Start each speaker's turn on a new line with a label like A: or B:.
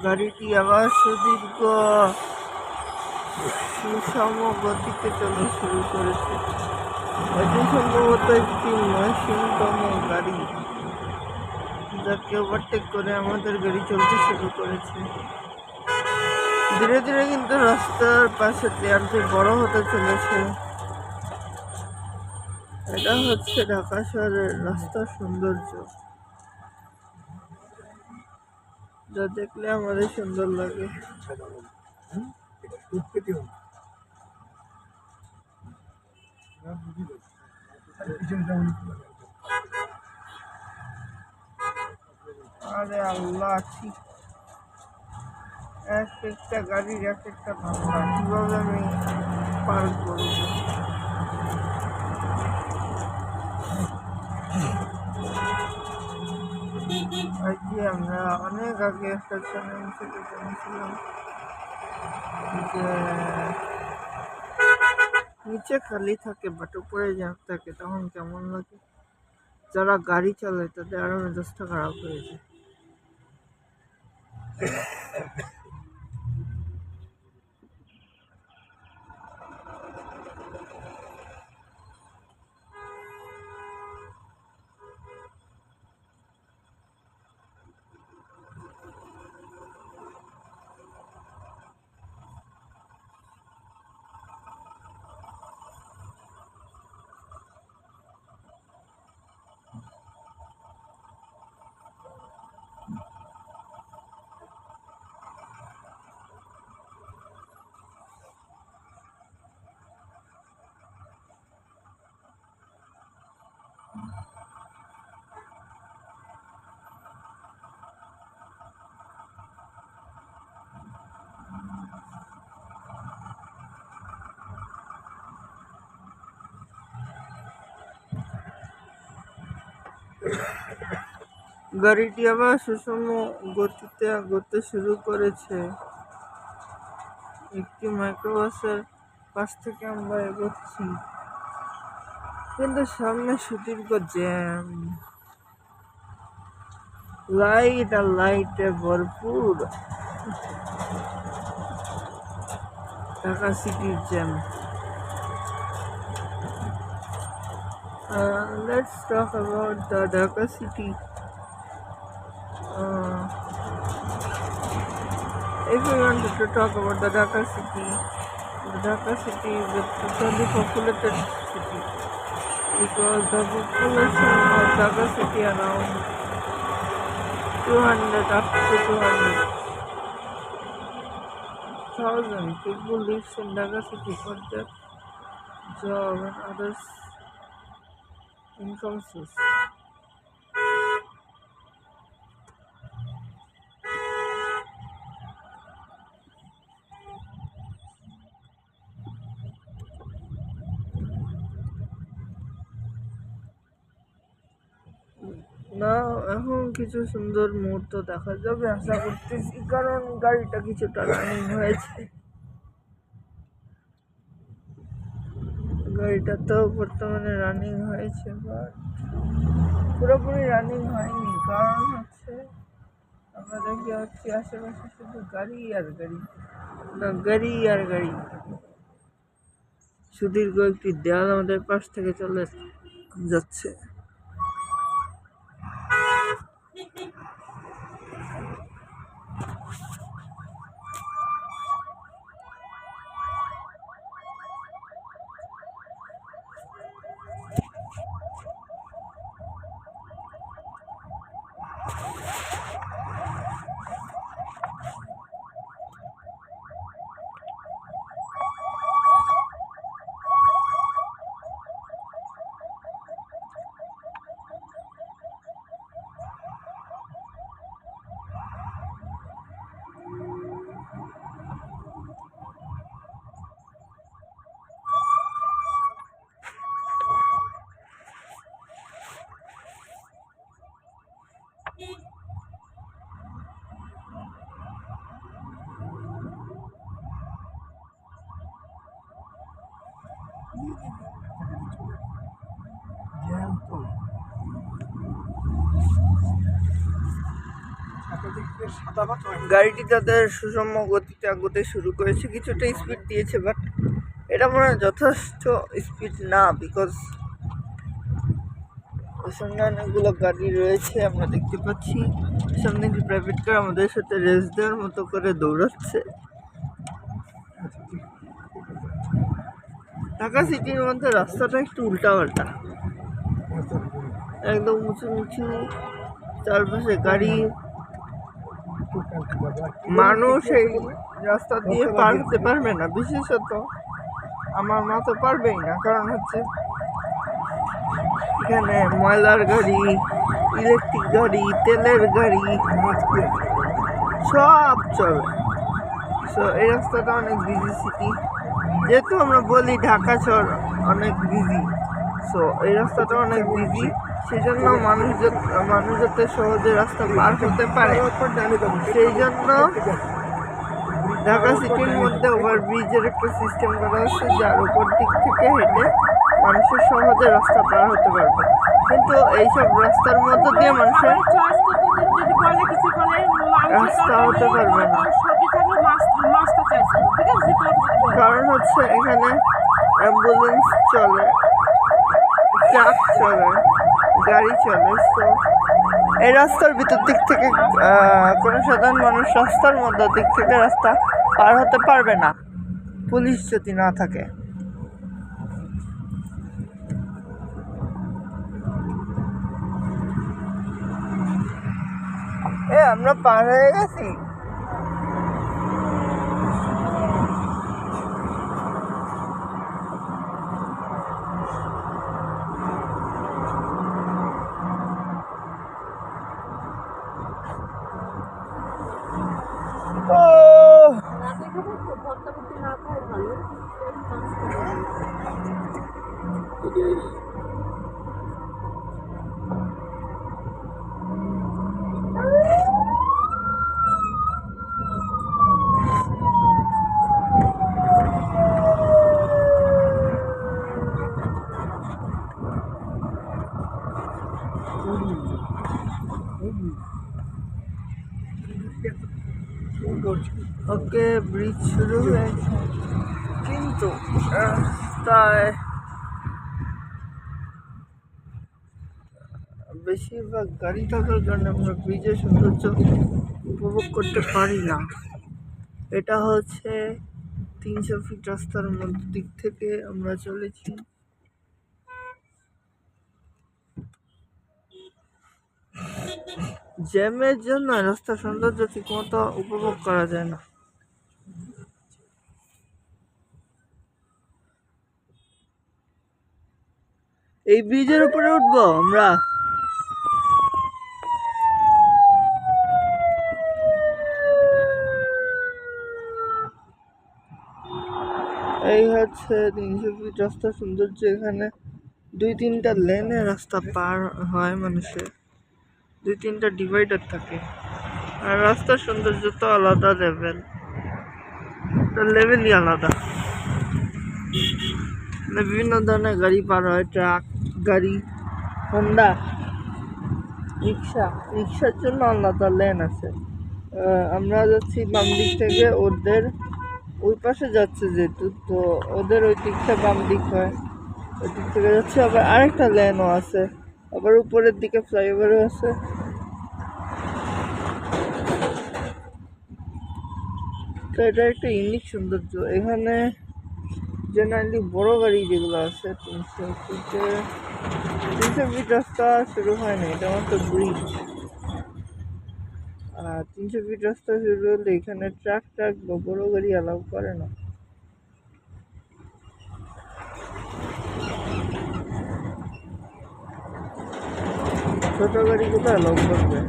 A: গাড়িটি আবার সুদীর্ঘ সুষম গতিতে চলা শুরু করেছে। এটি সম্ভবত একটি মসৃণতম গাড়ি, যাকে ওভারটেক করে আমাদের গাড়ি চলতে শুরু করেছে। ধীরে ধীরে কিন্তু রাস্তার পাশে দেয়ালটি বড় হতে চলেছে। এটা হচ্ছে ঢাকা শহরের রাস্তার সৌন্দর্য, যা দেখলে আমাদের সুন্দর লাগে। আরে আল্লাহ, ঠিক এক একটা গাড়ির এক একটা ভাবনা, কিভাবে আমি পার করবো। আজকে আমরা অনেক আগে একটা চ্যানেল থেকে জেনেছিলাম যে নিচে খালি থাকে বাট উপরে জ্যাম থাকে, তখন কেমন লাগে। যারা গাড়ি চালায় তাদের আরো মেজাজটা খারাপ হয়ে যায়। গাড়িটি আবার সুষম গতিতে আগতে শুরু করেছে। একটি মাইক্রোবাসের পাশ থেকে আমরা এগোচ্ছি, কিন্তু সামনে সুদীর্ঘ জ্যাম, লাইট আর লাইটে ভরপুর ঢাকা সিটির jam. Let's talk about the Dhaka city. If we wanted to talk about the Dhaka city is a totally populated city, because the population of Dhaka city around 200 up to 200,000 people lives in Dhaka city for their job and others income source. না, এখন কিছু সুন্দর মুহূর্ত দেখা যাবে আশা করতেছি, কারণ গাড়িটা কিছুটা রানিং হয়েছে। গাড়িটা তো বর্তমানে রানিং হয়েছে, বাট পুরোপুরি রানিং হয়নি। কারণ হচ্ছে আমরা দেখতে পাচ্ছি আশেপাশে শুধু গাড়ি আর গাড়ি, না গাড়ি আর গাড়ি। সুদীর্ঘ একটি দেয়াল আমাদের পাশ থেকে চলে যাচ্ছে। গাড়িটি তাদের সুষম গতিতে আগাতে শুরু করেছে, কিছুটা স্পিড দিয়েছে, বাট এটা মনে হয় যথেষ্ট স্পিড না, বিকজ সামনে অনেকগুলো গাড়ি রয়েছে আমরা দেখতে পাচ্ছি। সামনে একটি প্রাইভেট কার আমাদের সাথে রেস দেওয়ার মতো করে দৌড়াচ্ছে। ঢাকা সিটির মধ্যে রাস্তাটা একটু উল্টাপাল্টা, একদম উঁচু উঁচু, চারপাশে গাড়ি, মানুষ এই রাস্তা দিয়ে পার হতে পারবে না। বিশেষত আমার মা তো পারবেই না, কারণ হচ্ছে এখানে ময়লার গাড়ি, ইলেকট্রিক গাড়ি, তেলের গাড়ি সব চলে। সো এই রাস্তাটা অনেক বিজি সিটি, যেহেতু আমরা বলি ঢাকা শহর অনেক বিজি, সো এই রাস্তাটা অনেক বিজি, সেই জন্য মানুষ যাতে সহজে রাস্তা পার হতে পারে, সেই জন্য ঢাকা সিটির মধ্যে ওভারব্রিজের একটা সিস্টেম করা হচ্ছে, যার উপর দিক থেকে হেঁটে মানুষের সহজে রাস্তা পার হতে পারবে। কিন্তু এইসব রাস্তার মধ্য দিয়ে মানুষের রাস্তা হতে পারবে না, কারণ হচ্ছে এখানে অ্যাম্বুলেন্স চলে, ট্রাক চলে, গাড়ি চলে। তো এই রাস্তার ভিতর দিক থেকে কোনো সাধারণ মানুষ রাস্তার মধ্যে দিক থেকে রাস্তা পার হতে পারবে না, পুলিশ যদি না থাকে। আমরা পার হয়ে গেছি। ওকে, ব্রিজ শুরু হয়েছে, কিন্তু রাস্তায় বেশিরভাগ গাড়ি থাকার কারণে আমরা ব্রিজের সৌন্দর্য উপভোগ করতে পারি না। এটা হচ্ছে 300 ফিট রাস্তার মধ্যে দিক থেকে আমরা চলেছি। জ্যামের জন্য রাস্তার সৌন্দর্য ঠিক মতো উপভোগ করা যায় না। এই ব্রিজের উপরে উঠবো আমরা। এই হচ্ছে 300 ফিট রাস্তার সৌন্দর্য। এখানে 2-3টা লেনে রাস্তা পার হয়, মানুষের 2-3টা ডিভাইডার থাকে, আর রাস্তার সৌন্দর্য তো আলাদা লেভেলই আলাদা। বিভিন্ন ধরনের গাড়ি পার হয়, ট্রাক গাড়ি, হোন্ডা, রিক্সার জন্য আলাদা লেন আছে। আমরা যাচ্ছি বাম দিক থেকে, ওদের ওই পাশে যাচ্ছে যেহেতু, তো ওদের ওই দিকটা বাম দিক হয়, ওই দিক থেকে যাচ্ছে। আবার আরেকটা লেনও আছে, আবার উপরের দিকে ফ্লাইওভারও আছে। তো এটা একটা ইউনিক সৌন্দর্য। এখানে জেনারেলি বড় গাড়ি যেগুলো আছে 300 ফিট রাস্তা শুরু হয় না, এটা মাত্র ব্রিজ। আর 300 ফিট রাস্তা শুরু হলে এখানে ট্রাক বা বড় গাড়ি অ্যালাউ করে না। ছোট গাড়িগুলো অ্যালাউ করবে।